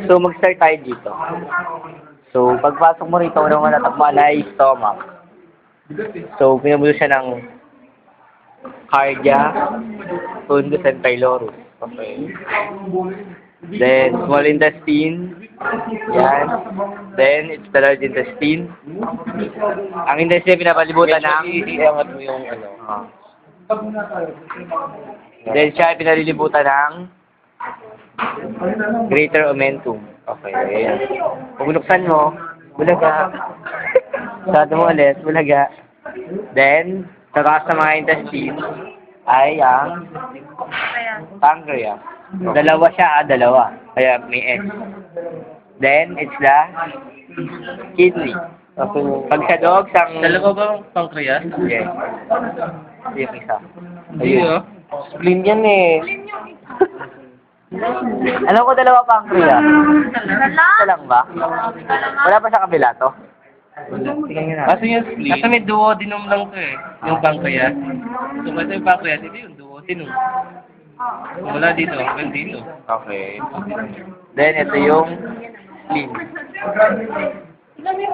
So, mag-start tayo dito. So, pagpasok mo rito, unang matatakbuhan ay stomach. So, pinabulo siya ng cardia, fundus, and pylorus. Okay. Then, small intestine. Yan. Then, it's the large intestine. Ang intestine pinapalibutan ng... Iangat mo yung ano. Then, siya ay pinalilibutan ng greater omentum. Okay. Ayan. Kung binuksan mo, bulaga. Sarado mo ulit, bulaga. Then, sa taas ng mga intestine ay ang pancreas. Dalawa siya, dalawa. Kaya may S. Then, it's the kidney. Okay. Pag sa dogs, ang... Dalawa ba ang pancreas? Yes. Yung isa. Ayun. Spleen yan eh. Alam ko dalawa pancreas. Isa lang ba? Wala pa sa kabila to? Tingnan nyo na. Kasi yung spleen. Kasi may duodenum lang to eh. Yung pancreas. So kasi yung pancreas, hindi yung duodenum. Wala dito, hanggang dito. Okay. Then, ito yung spleen.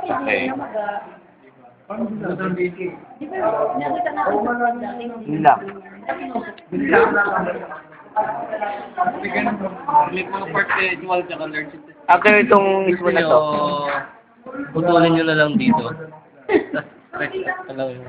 Okay. Yun lang. May mga perpetual tsaka large. After itong mismo na to, Putulin nyo na lang dito. Tapos, stretch lang yun.